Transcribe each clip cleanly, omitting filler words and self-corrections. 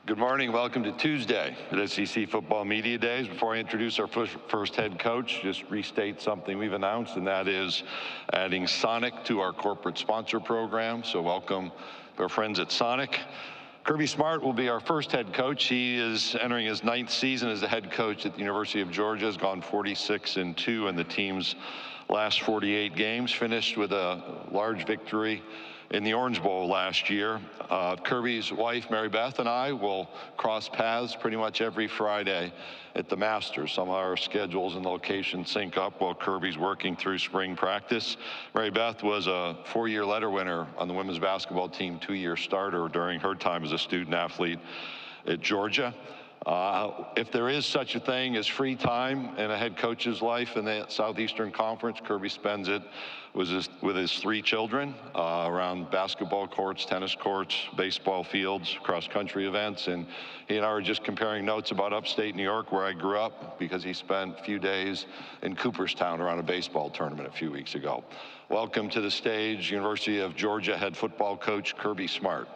Good morning. Welcome to Tuesday at SEC Football Media Days. Before I introduce our first head coach, just restate something we've announced, and that is adding Sonic to our corporate sponsor program. So welcome to our friends at Sonic. Kirby Smart will be our first head coach. He is entering his 9th season as a head coach at the University of Georgia. Has gone 46-2 in the team's last 48 games, finished with a large victory in the Orange Bowl last year. Kirby's wife, Mary Beth, and I will cross paths pretty much every Friday at the Masters. Some of our schedules and locations sync up while Kirby's working through spring practice. Mary Beth was a 4-year letter winner on the women's basketball team, 2-year starter during her time as a student athlete at Georgia. If there is such a thing as free time in a head coach's life in the Southeastern Conference, Kirby spends it with his 3 children around basketball courts, tennis courts, baseball fields, cross-country events. And he and I were just comparing notes about upstate New York, where I grew up, because he spent a few days in Cooperstown around a baseball tournament a few weeks ago. Welcome to the stage, University of Georgia head football coach Kirby Smart.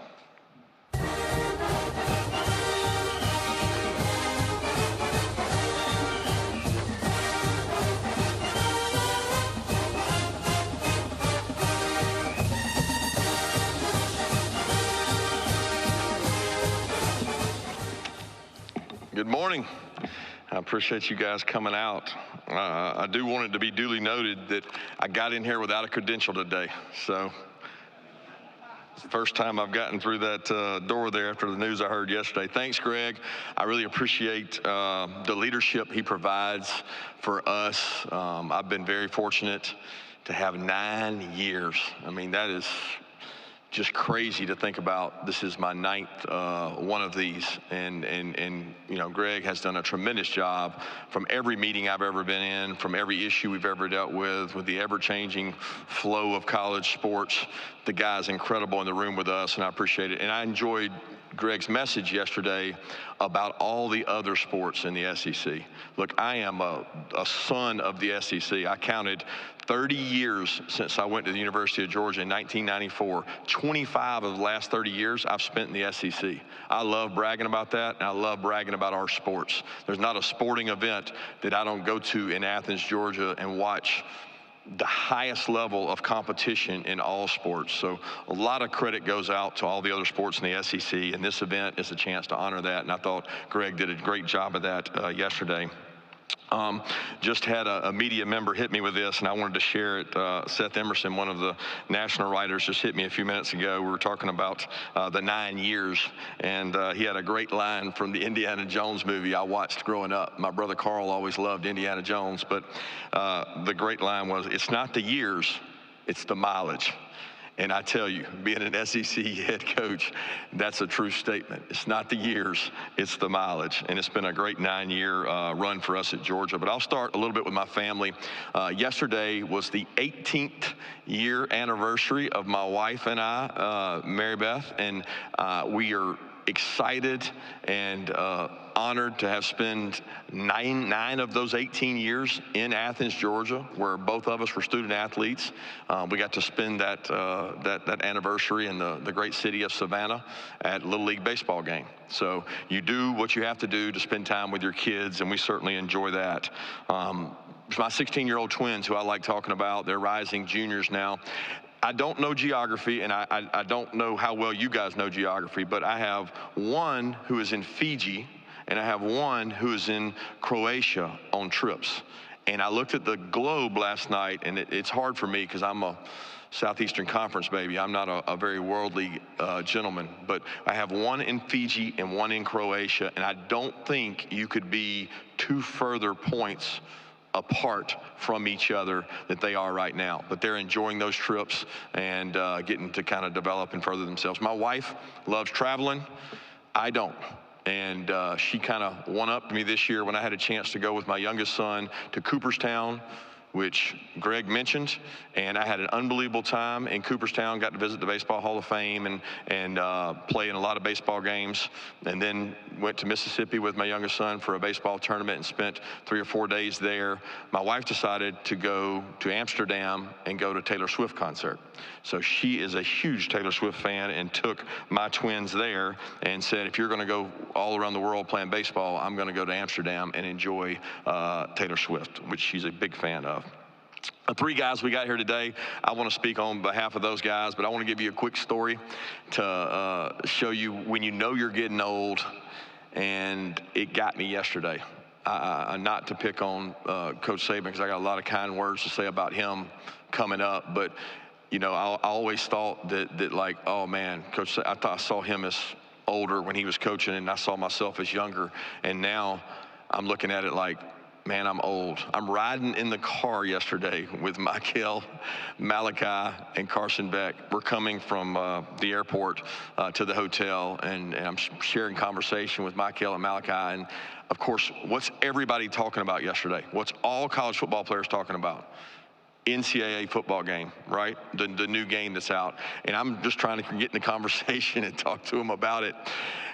Good morning. I appreciate you guys coming out. I do want it to be duly noted that I got in here without a credential today. So it's the first time I've gotten through that door there after the news I heard yesterday. Thanks, Greg. I really appreciate the leadership he provides for us. I've been very fortunate to have 9 years. I mean, that is just crazy to think about. This is my 9th one of these, and you know, Greg has done a tremendous job from every meeting I've ever been in, from every issue we've ever dealt with the ever-changing flow of college sports. The guy's incredible in the room with us, and I appreciate it. And I enjoyed Greg's message yesterday about all the other sports in the SEC. Look, I am a son of the SEC. I counted 30 years since I went to the University of Georgia in 1994. 25 of the last 30 years I've spent in the SEC. I love bragging about that, and I love bragging about our sports. There's not a sporting event that I don't go to in Athens, Georgia, and watch the highest level of competition in all sports. So a lot of credit goes out to all the other sports in the SEC, and this event is a chance to honor that, and I thought Greg did a great job of that yesterday. Just had a media member hit me with this, and I wanted to share it. Seth Emerson, one of the national writers, just hit me a few minutes ago. We were talking about the 9 years, and he had a great line from the Indiana Jones movie I watched growing up. My brother Carl always loved Indiana Jones, but the great line was, "It's not the years, it's the mileage." And I tell you, being an SEC head coach, that's a true statement. It's not the years, it's the mileage. And it's been a great 9-year run for us at Georgia. But I'll start a little bit with my family. Yesterday was the 18th year anniversary of my wife and I, Mary Beth, and we are excited and honored to have spent nine of those 18 years in Athens, Georgia, where both of us were student athletes. We got to spend that anniversary in the great city of Savannah at Little League baseball game. So you do what you have to do to spend time with your kids, and we certainly enjoy that. My 16-year-old twins, who I like talking about, they're rising juniors now. I don't know geography, and I don't know how well you guys know geography, but I have one who is in Fiji, and I have one who is in Croatia on trips. And I looked at the globe last night, and it's hard for me because I'm a Southeastern Conference baby. I'm not a very worldly gentleman, but I have one in Fiji and one in Croatia, and I don't think you could be 2 further points apart from each other that they are right now. But they're enjoying those trips and getting to kind of develop and further themselves. My wife loves traveling. I don't. And she kind of one-upped me this year when I had a chance to go with my youngest son to Cooperstown, which Greg mentioned, and I had an unbelievable time in Cooperstown. Got to visit the Baseball Hall of Fame and play in a lot of baseball games, and then went to Mississippi with my youngest son for a baseball tournament and spent 3 or 4 days there. My wife decided to go to Amsterdam and go to Taylor Swift concert. So she is a huge Taylor Swift fan and took my twins there and said, if you're going to go all around the world playing baseball, I'm going to go to Amsterdam and enjoy Taylor Swift, which she's a big fan of. The 3 guys we got here today, I want to speak on behalf of those guys, but I want to give you a quick story to show you when you know you're getting old, and it got me yesterday. Not to pick on Coach Saban, because I got a lot of kind words to say about him coming up, but you know, I always thought that like, oh man, Coach, I thought I saw him as older when he was coaching, and I saw myself as younger, and now I'm looking at it like, man, I'm old. I'm riding in the car yesterday with Michael, Malachi, and Carson Beck. We're coming from the airport to the hotel, and I'm sharing conversation with Michael and Malachi. And, of course, what's everybody talking about yesterday? What's all college football players talking about? NCAA football game, right? The new game that's out. And I'm just trying to get in the conversation and talk to them about it.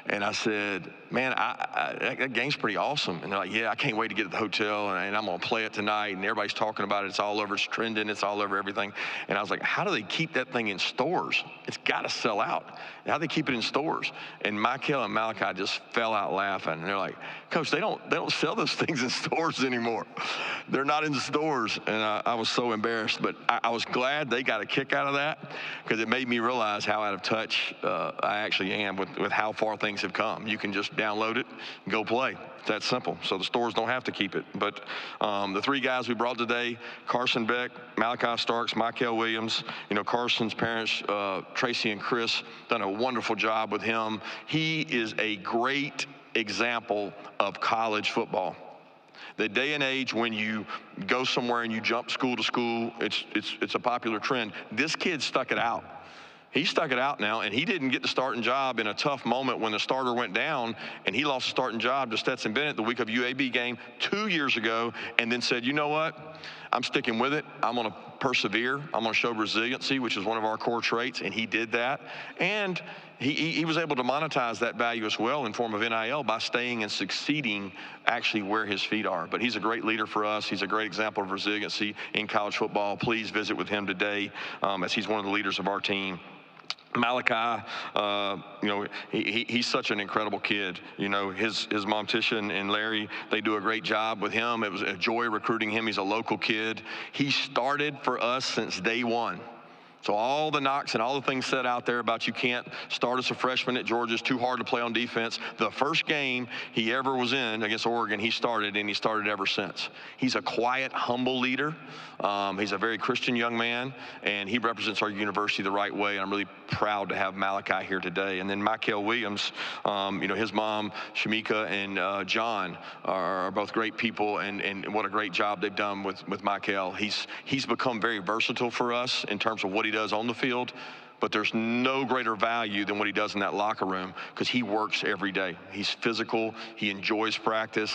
And I said, man, that game's pretty awesome. And they're like, yeah, I can't wait to get to the hotel, and I'm going to play it tonight. And everybody's talking about it. It's all over. It's trending. It's all over everything. And I was like, how do they keep that thing in stores? It's got to sell out. How do they keep it in stores? And Michael and Malachi just fell out laughing. And they're like, Coach, they don't sell those things in stores anymore. They're not in the stores. And I was so embarrassed. But I was glad they got a kick out of that, because it made me realize how out of touch I actually am with how far things have come. You can just download it and go play. It's that simple. So the stores don't have to keep it. But the 3 guys we brought today, Carson Beck, Malachi Starks, Michael Williams, you know, Carson's parents, Tracy and Chris, done a wonderful job with him. He is a great example of college football. The day and age when you go somewhere and you jump school to school, it's a popular trend. This kid stuck it out. He stuck it out now, and he didn't get the starting job in a tough moment when the starter went down, and he lost the starting job to Stetson Bennett the week of UAB game 2 years ago, and then said, you know what? I'm sticking with it. I'm going to persevere. I'm going to show resiliency, which is one of our core traits, and he did that. And he was able to monetize that value as well in form of NIL by staying and succeeding actually where his feet are. But he's a great leader for us. He's a great example of resiliency in college football. Please visit with him today as he's one of the leaders of our team. Malachi, you know, he's such an incredible kid. You know, his mom Tisha and Larry, they do a great job with him. It was a joy recruiting him. He's a local kid. He started for us since day one. So all the knocks and all the things said out there about you can't start as a freshman at Georgia, it's too hard to play on defense. The first game he ever was in against Oregon, he started, and he started ever since. He's a quiet, humble leader. He's a very Christian young man, and he represents our university the right way. And I'm really proud to have Malachi here today. And then Michael Williams, you know, his mom, Shamika, and John are both great people, and what a great job they've done with Michael. He's become very versatile for us in terms of what he does on the field, but there's no greater value than what he does in that locker room, because he works every day. He's physical. He enjoys practice.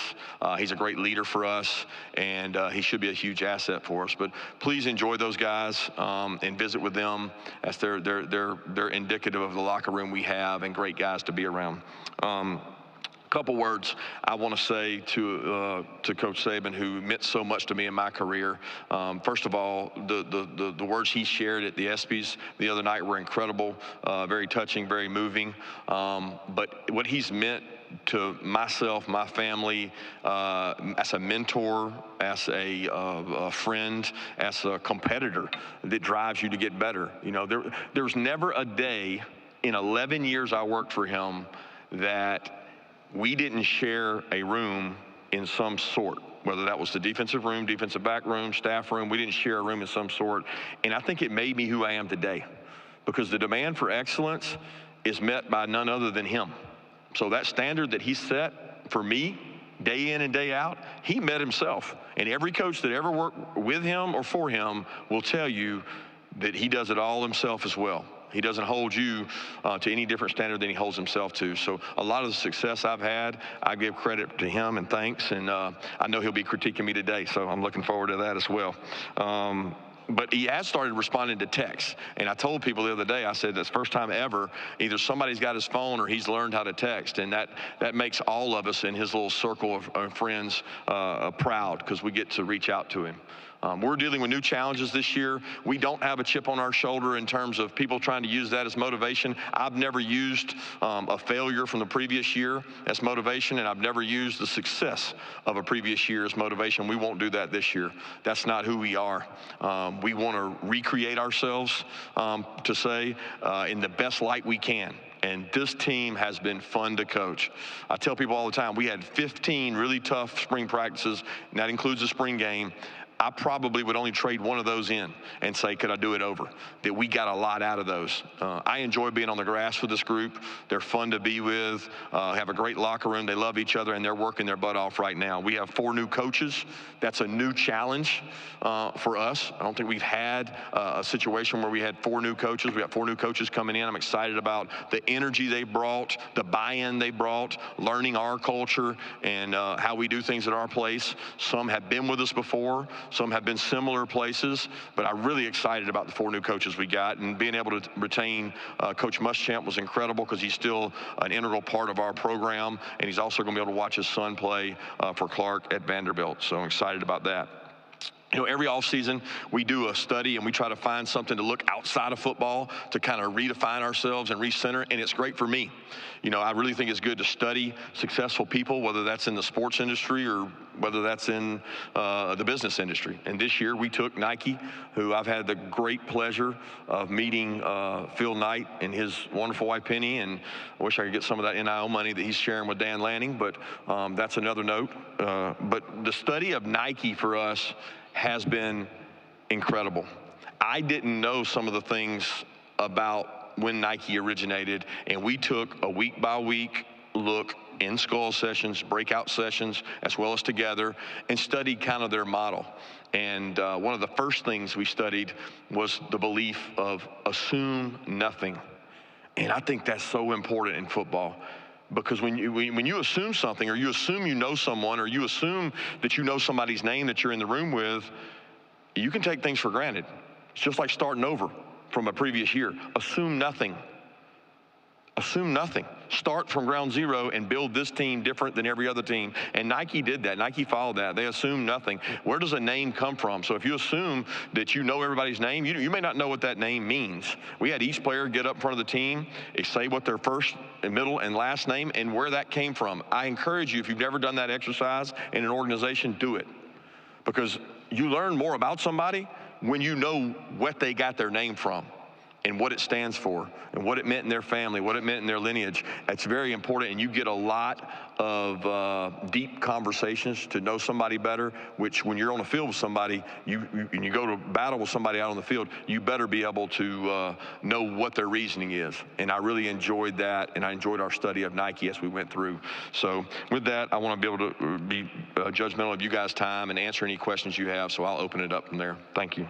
He's a great leader for us, and he should be a huge asset for us. But please enjoy those guys and visit with them, as they're indicative of the locker room we have, and great guys to be around. Couple words I want to say to Coach Saban, who meant so much to me in my career. First of all, the words he shared at the ESPYs the other night were incredible, very touching, very moving. But what he's meant to myself, my family, as a mentor, as a friend, as a competitor that drives you to get better. You know, there's never a day in 11 years I worked for him that we didn't share a room in some sort, whether that was the defensive room, defensive back room, staff room. We didn't share a room in some sort. And I think it made me who I am today, because the demand for excellence is met by none other than him. So that standard that he set for me day in and day out, he met himself. And every coach that ever worked with him or for him will tell you that he does it all himself as well. He doesn't hold you to any different standard than he holds himself to. So a lot of the success I've had, I give credit to him and thanks. And I know he'll be critiquing me today, so I'm looking forward to that as well. But he has started responding to texts. And I told people the other day, I said, that's the first time ever, either somebody's got his phone or he's learned how to text. And that makes all of us in his little circle of friends proud, because we get to reach out to him. We're dealing with new challenges this year. We don't have a chip on our shoulder in terms of people trying to use that as motivation. I've never used a failure from the previous year as motivation, and I've never used the success of a previous year as motivation. We won't do that this year. That's not who we are. We want to recreate ourselves, to say, in the best light we can. And this team has been fun to coach. I tell people all the time, we had 15 really tough spring practices, and that includes the spring game. I probably would only trade one of those in and say, could I do it over? That we got a lot out of those. I enjoy being on the grass with this group. They're fun to be with, have a great locker room. They love each other, and they're working their butt off right now. We have 4 new coaches. That's a new challenge for us. I don't think we've had a situation where we had 4 new coaches. We got 4 new coaches coming in. I'm excited about the energy they brought, the buy-in they brought, learning our culture and how we do things at our place. Some have been with us before. Some have been similar places, but I'm really excited about the 4 new coaches we got, and being able to retain Coach Muschamp was incredible, because he's still an integral part of our program, and he's also going to be able to watch his son play for Clark at Vanderbilt. So I'm excited about that. You know, every offseason we do a study and we try to find something to look outside of football to kind of redefine ourselves and recenter, and it's great for me. You know, I really think it's good to study successful people, whether that's in the sports industry or whether that's in the business industry. And this year we took Nike, who I've had the great pleasure of meeting Phil Knight and his wonderful wife Penny, and I wish I could get some of that NIL money that he's sharing with Dan Lanning, but that's another note. But the study of Nike for us has been incredible. I didn't know some of the things about when Nike originated, and we took a week-by-week look in skull sessions, breakout sessions, as well as together, and studied kind of their model. And one of the first things we studied was the belief of assume nothing. And I think that's so important in football. Because when you assume something, or you assume you know someone, or you assume that you know somebody's name that you're in the room with, you can take things for granted. It's just like starting over from a previous year. Assume nothing. Assume nothing. Start from ground zero and build this team different than every other team. And Nike did that. Nike followed that. They assumed nothing. Where does a name come from? So if you assume that you know everybody's name, you may not know what that name means. We had each player get up in front of the team, say what their first and middle and last name and where that came from. I encourage you, if you've never done that exercise in an organization, do it. Because you learn more about somebody when you know what they got their name from, and what it stands for, and what it meant in their family, what it meant in their lineage. It's very important, and you get a lot of deep conversations to know somebody better, which when you're on the field with somebody, and you go to battle with somebody out on the field, you better be able to know what their reasoning is. And I really enjoyed that, and I enjoyed our study of Nike as we went through. So with that, I want to be able to be judgmental of you guys' time and answer any questions you have, so I'll open it up from there. Thank you.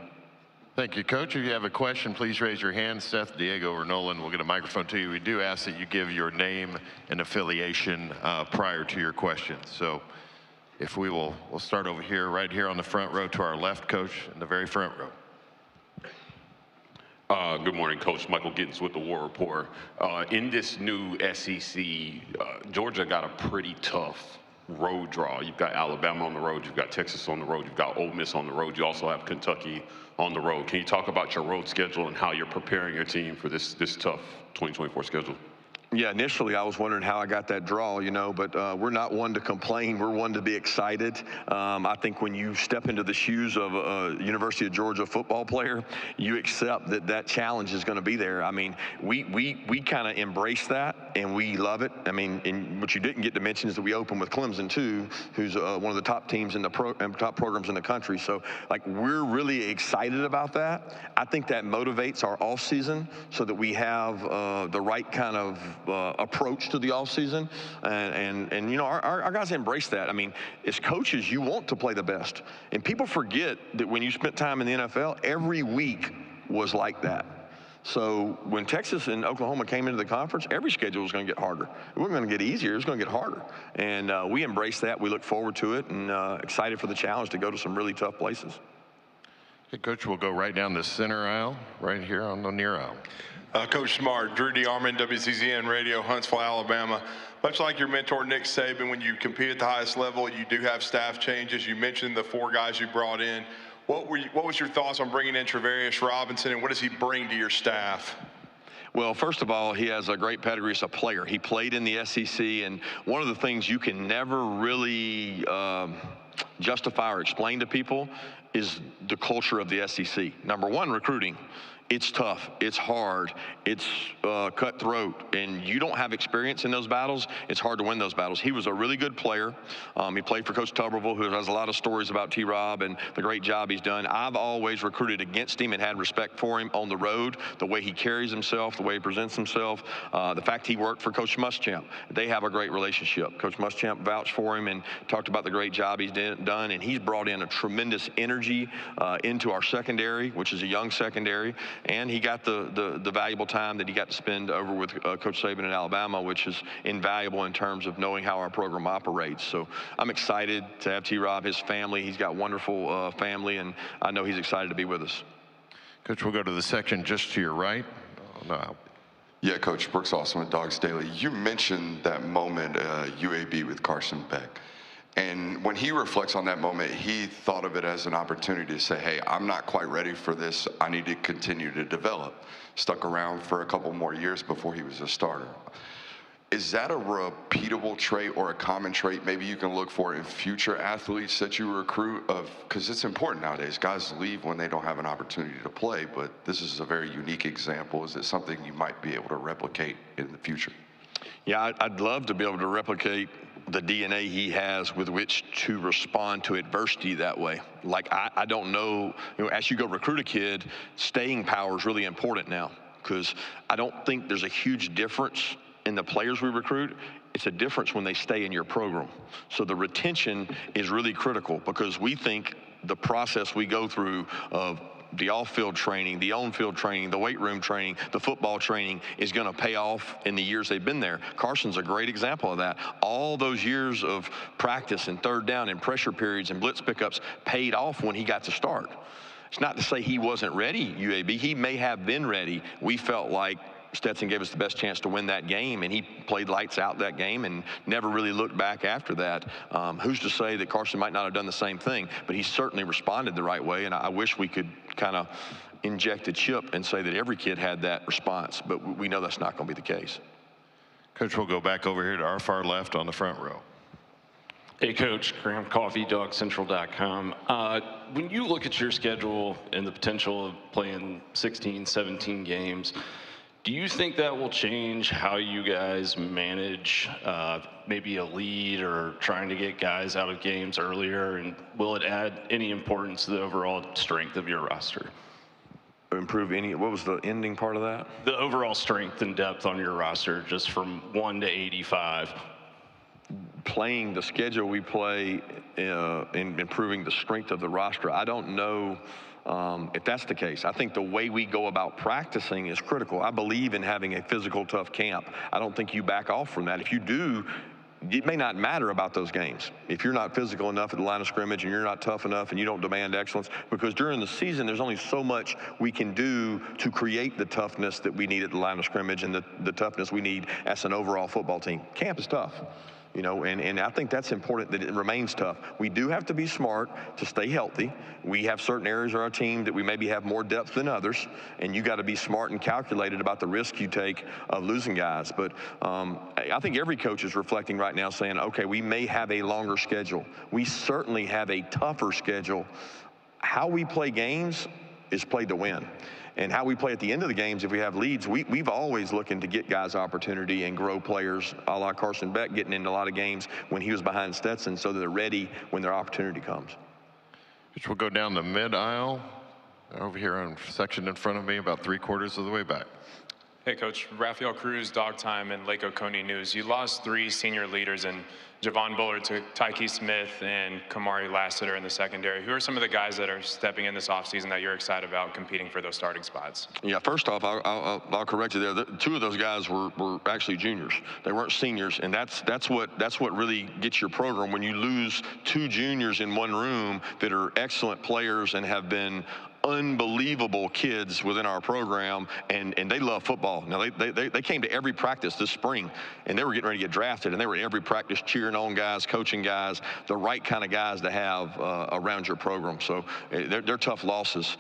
Thank you, Coach. If you have a question, please raise your hand. Seth, Diego, or Nolan will get a microphone to you. We do ask that you give your name and affiliation prior to your question. So if we'll start over here, right here on the front row to our left, Coach, in the very front row. Good morning, Coach. Michael Gittins with the War Report. In this new SEC, Georgia got a pretty tough road draw. You've got Alabama on the road, you've got Texas on the road, you've got Ole Miss on the road, you also have Kentucky on the road. Can you talk about your road schedule and how you're preparing your team for this tough 2024 schedule? Yeah, initially I was wondering how I got that draw, you know, but we're not one to complain. We're one to be excited. I think when you step into the shoes of a University of Georgia football player, you accept that that challenge is going to be there. I mean, we kind of embrace that, and we love it. I mean, and what you didn't get to mention is that we open with Clemson, too, who's one of the top teams in the top programs in the country. So, like, we're really excited about that. I think that motivates our off season so that we have the right kind of approach to the offseason, and you know, our guys embrace that. I mean, as coaches, you want to play the best, and people forget that when you spent time in the NFL, every week was like that. So when Texas and Oklahoma came into the conference, every schedule was going to get harder. It wasn't going to get easier. It was going to get harder. And we embrace that. We look forward to it and excited for the challenge to go to some really tough places. Okay, Coach, we'll go right down the center aisle, right here on the near aisle. Coach Smart, Drew DeArmond, WCZN Radio, Huntsville, Alabama. Much like your mentor, Nick Saban, when you compete at the highest level, you do have staff changes. You mentioned the 4 guys you brought in. What was your thoughts on bringing in Travarius Robinson, and what does he bring to your staff? Well, first of all, he has a great pedigree as a player. He played in the SEC, and one of the things you can never really justify or explain to people is the culture of the SEC. Number one, recruiting. It's tough, it's hard, it's cutthroat, and you don't have experience in those battles, it's hard to win those battles. He was a really good player. He played for Coach Tuberville, who has a lot of stories about T-Rob and the great job he's done. I've always recruited against him and had respect for him on the road, the way he carries himself, the way he presents himself, the fact he worked for Coach Muschamp. They have a great relationship. Coach Muschamp vouched for him and talked about the great job he's done, and he's brought in a tremendous energy into our secondary, which is a young secondary. And he got the valuable time that he got to spend over with Coach Saban in Alabama, which is invaluable in terms of knowing how our program operates. So I'm excited to have T-Rob, his family. He's got wonderful family, and I know he's excited to be with us. Coach, we'll go to the section just to your right. Oh, no. Yeah, Coach, Brooks Austin with Dogs Daily. You mentioned that moment UAB with Carson Beck. And when he reflects on that moment, he thought of it as an opportunity to say, hey, I'm not quite ready for this. I need to continue to develop. Stuck around for a couple more years before he was a starter. Is that a repeatable trait or a common trait maybe you can look for in future athletes that you recruit? Because it's important nowadays. Guys leave when they don't have an opportunity to play, but this is a very unique example. Is it something you might be able to replicate in the future? Yeah, I'd love to be able to replicate the DNA he has with which to respond to adversity that way. Like, I don't know, as you go recruit a kid, staying power is really important now, because I don't think there's a huge difference in the players we recruit. It's a difference when they stay in your program. So the retention is really critical, because we think the process we go through of the off-field training, the on-field training, the weight room training, the football training is going to pay off in the years they've been there. Carson's a great example of that. All those years of practice and third down and pressure periods and blitz pickups paid off when he got to start. It's not to say he wasn't ready, UAB. He may have been ready. We felt like Stetson gave us the best chance to win that game, and he played lights out that game and never really looked back after that. Who's to say that Carson might not have done the same thing, but he certainly responded the right way, and I wish we could kind of inject a chip and say that every kid had that response, but we know that's not going to be the case. Coach, we'll go back over here to our far left on the front row. Hey, Coach, Graham Coffey, DogCentral.com. When you look at your schedule and the potential of playing 16, 17 games, do you think that will change how you guys manage maybe a lead or trying to get guys out of games earlier? And will it add any importance to the overall strength of your roster? Improve any, what was the ending part of that? The overall strength and depth on your roster, just from 1 to 85. Playing the schedule we play in improving the strength of the roster, I don't know if that's the case. I think the way we go about practicing is critical. I believe in having a physical, tough camp. I don't think you back off from that. If you do, it may not matter about those games. If you're not physical enough at the line of scrimmage and you're not tough enough and you don't demand excellence, because during the season, there's only so much we can do to create the toughness that we need at the line of scrimmage and the toughness we need as an overall football team. Camp is tough. You know, and I think that's important that it remains tough. We do have to be smart to stay healthy. We have certain areas of our team that we maybe have more depth than others, and you got to be smart and calculated about the risk you take of losing guys. But I think every coach is reflecting right now saying, okay, we may have a longer schedule. We certainly have a tougher schedule. How we play games is played to win. And how we play at the end of the games, if we have leads, we've always looking to get guys opportunity and grow players, a la Carson Beck getting into a lot of games when he was behind Stetson, so that they're ready when their opportunity comes. Which will go down the mid-aisle, over here on section in front of me, about 3/4 of the way back. Hey, Coach. Rafael Cruz, Dog Time, and Lake Oconee News. You lost 3 senior leaders in Javon Bullard to Tyke Smith and Kamari Lassiter in the secondary. Who are some of the guys that are stepping in this offseason that you're excited about competing for those starting spots? Yeah, first off, I'll correct you there. Two of those guys were actually juniors. They weren't seniors, and that's what really gets your program when you lose two juniors in one room that are excellent players and have been unbelievable kids within our program, and they love football. Now, they came to every practice this spring, and they were getting ready to get drafted, and they were at every practice cheering on guys, coaching guys, the right kind of guys to have around your program. So they're tough losses.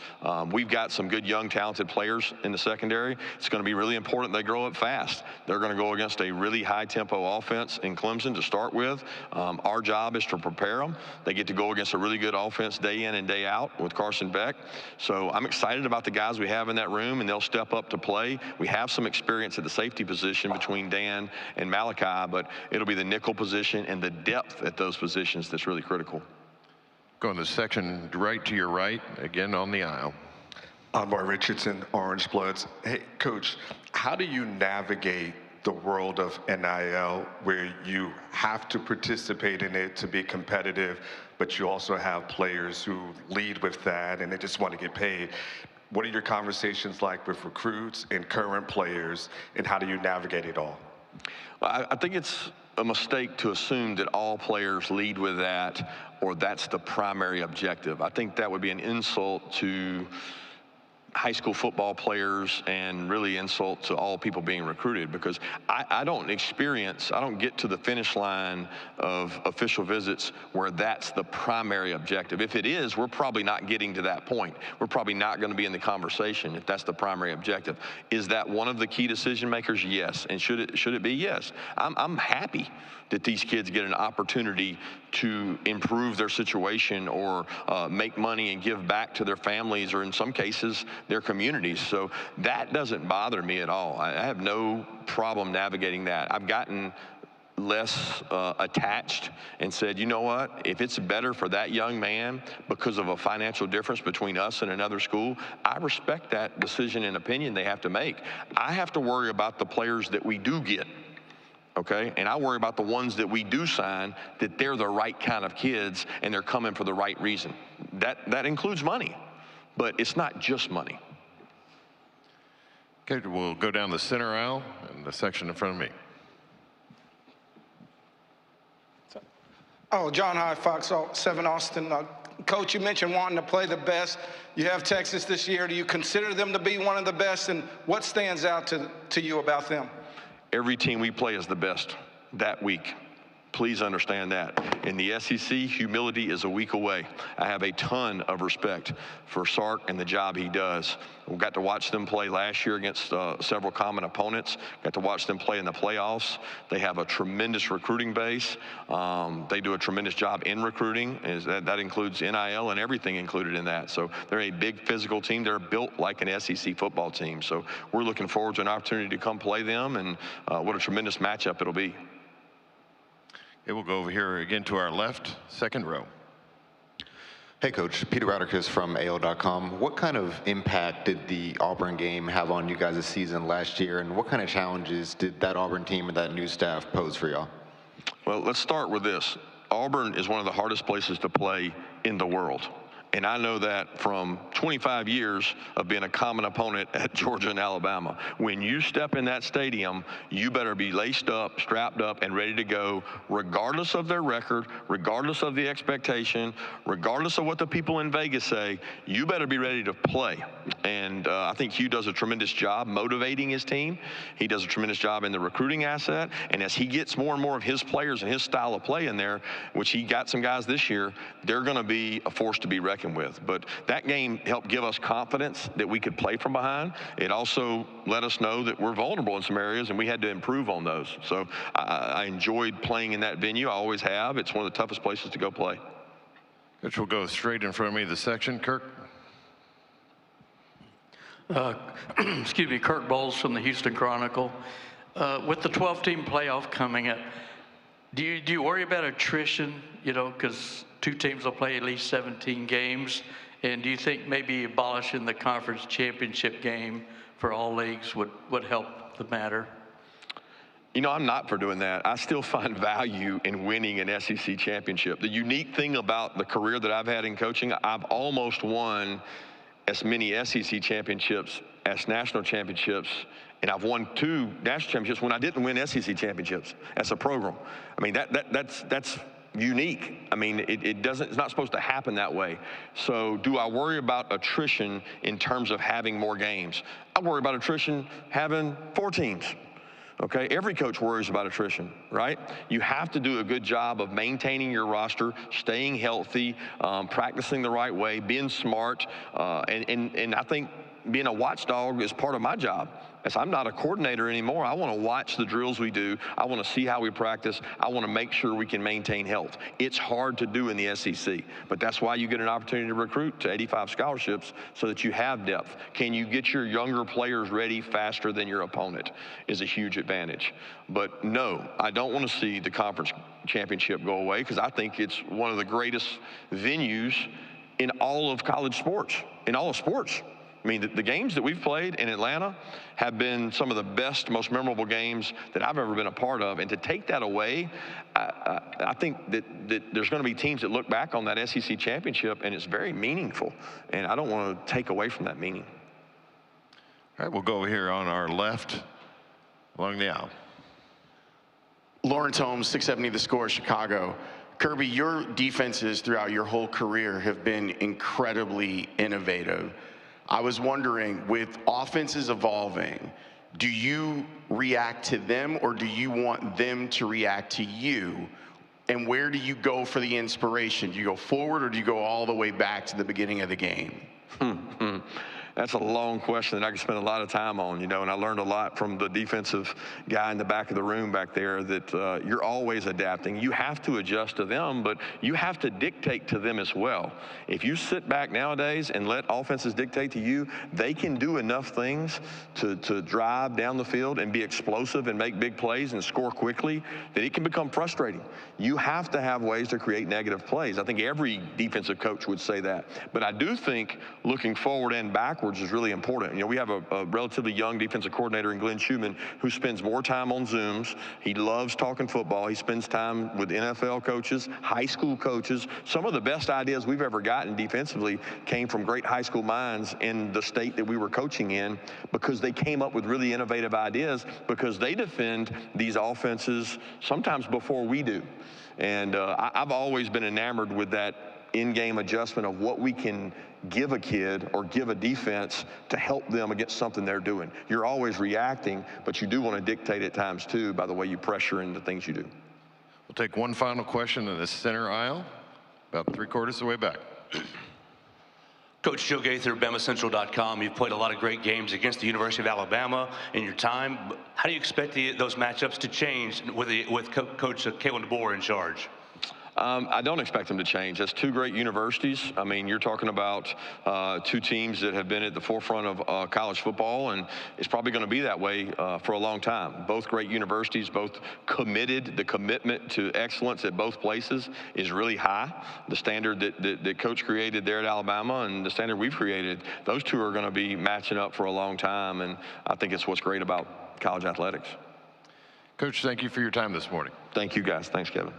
We've got some good, young, talented players in the secondary. It's going to be really important they grow up fast. They're going to go against a really high-tempo offense in Clemson to start with. Our job is to prepare them. They get to go against a really good offense day in and day out with Carson Beck. So I'm excited about the guys we have in that room, and they'll step up to play. We have some experience at the safety position between Dan and Malachi, but it'll be the nickel position and the depth at those positions that's really critical. Going to the section right to your right, again on the aisle. Anwar Richardson, Orange Bloods. Hey, Coach, how do you navigate the world of NIL where you have to participate in it to be competitive, but you also have players who lead with that and they just want to get paid? What are your conversations like with recruits and current players, and how do you navigate it all? Well, I think it's a mistake to assume that all players lead with that or that's the primary objective. I think that would be an insult to high school football players and really insult to all people being recruited, because I don't get to the finish line of official visits where that's the primary objective. If it is, we're probably not getting to that point. We're probably not going to be in the conversation if that's the primary objective. Is that one of the key decision makers? Yes. And should it be? Yes. I'm happy that these kids get an opportunity to improve their situation or make money and give back to their families, or in some cases their communities. So that doesn't bother me at all. I have no problem navigating that. I've gotten less attached and said, you know what, if it's better for that young man because of a financial difference between us and another school, I respect that decision and opinion they have to make. I have to worry about the players that we do get. Okay, and I worry about the ones that we do sign, that they're the right kind of kids and they're coming for the right reason. That includes money, but it's not just money. Okay, we'll go down the center aisle and the section in front of me. Oh, John Hyde, Fox 7 Austin. Coach, you mentioned wanting to play the best. You have Texas this year. Do you consider them to be one of the best, and what stands out to you about them? Every team we play is the best that week. Please understand that. In the SEC, humility is a week away. I have a ton of respect for Sark and the job he does. We got to watch them play last year against several common opponents. Got to watch them play in the playoffs. They have a tremendous recruiting base. They do a tremendous job in recruiting. That includes NIL and everything included in that. So they're a big physical team. They're built like an SEC football team. So we're looking forward to an opportunity to come play them, and what a tremendous matchup it'll be. Okay, we'll go over here again to our left, second row. Hey, Coach. Peter Radicus from AO.com. What kind of impact did the Auburn game have on you guys' season last year, and what kind of challenges did that Auburn team and that new staff pose for y'all? Well, let's start with this. Auburn is one of the hardest places to play in the world. And I know that from 25 years of being a common opponent at Georgia and Alabama. When you step in that stadium, you better be laced up, strapped up, and ready to go, regardless of their record, regardless of the expectation, regardless of what the people in Vegas say. You better be ready to play. And I think Hugh does a tremendous job motivating his team. He does a tremendous job in the recruiting asset. And as he gets more and more of his players and his style of play in there, which he got some guys this year, they're going to be a force to be reckoned with. But that game helped give us confidence that we could play from behind. It also let us know that we're vulnerable in some areas, and we had to improve on those. So I enjoyed playing in that venue. I always have. It's one of the toughest places to go play. Coach, we'll go straight in front of me, the section. Kirk. Excuse me, Kirk Bowles from the Houston Chronicle. With the 12-team playoff coming up, do you worry about attrition, because two teams will play at least 17 games? And do you think maybe abolishing the conference championship game for all leagues would help the matter? You know, I'm not for doing that. I still find value in winning an SEC championship. The unique thing about the career that I've had in coaching, I've almost won as many SEC championships as national championships, and I've won 2 national championships when I didn't win SEC championships as a program. I mean, that's unique. I mean, it's not supposed to happen that way. So do I worry about attrition in terms of having more games? I worry about attrition having 4 teams. Okay, every coach worries about attrition, right? You have to do a good job of maintaining your roster, staying healthy, practicing the right way, being smart, and I think being a watchdog is part of my job. As I'm not a coordinator anymore, I want to watch the drills we do. I want to see how we practice. I want to make sure we can maintain health. It's hard to do in the SEC, but that's why you get an opportunity to recruit to 85 scholarships so that you have depth. Can you get your younger players ready faster than your opponent is a huge advantage. But no, I don't want to see the conference championship go away because I think it's one of the greatest venues in all of college sports, in all of sports. I mean, the games that we've played in Atlanta have been some of the best, most memorable games that I've ever been a part of. And to take that away, I think that there's going to be teams that look back on that SEC championship, and it's very meaningful. And I don't want to take away from that meaning. All right, we'll go here on our left along the aisle. Lawrence Holmes, 670 The Score, Chicago. Kirby, your defenses throughout your whole career have been incredibly innovative. I was wondering, with offenses evolving, do you react to them or do you want them to react to you? And where do you go for the inspiration? Do you go forward or do you go all the way back to the beginning of the game? That's a long question that I could spend a lot of time on, you know, and I learned a lot from the defensive guy in the back of the room back there that you're always adapting. You have to adjust to them, but you have to dictate to them as well. If you sit back nowadays and let offenses dictate to you, they can do enough things to drive down the field and be explosive and make big plays and score quickly that it can become frustrating. You have to have ways to create negative plays. I think every defensive coach would say that. But I do think looking forward and backwards is really important. You know, we have a relatively young defensive coordinator in Glenn Schumann who spends more time on Zooms. He loves talking football. He spends time with NFL coaches, high school coaches. Some of the best ideas we've ever gotten defensively came from great high school minds in the state that we were coaching in because they came up with really innovative ideas because they defend these offenses sometimes before we do. And I've always been enamored with that in-game adjustment of what we can give a kid or give a defense to help them against something they're doing. You're always reacting, but you do want to dictate at times too by the way you pressure and the things you do. We'll take one final question in the center aisle, about 3/4 of the way back. Coach Joe Gaither, BamaCentral.com. You've played a lot of great games against the University of Alabama in your time. How do you expect those matchups to change with Coach Kalen DeBoer in charge? I don't expect them to change. That's 2 great universities. I mean, you're talking about 2 teams that have been at the forefront of college football, and it's probably going to be that way for a long time. Both great universities, both committed. The commitment to excellence at both places is really high. The standard that Coach created there at Alabama and the standard we've created, those 2 are going to be matching up for a long time, and I think it's what's great about college athletics. Coach, thank you for your time this morning. Thank you, guys. Thanks, Kevin.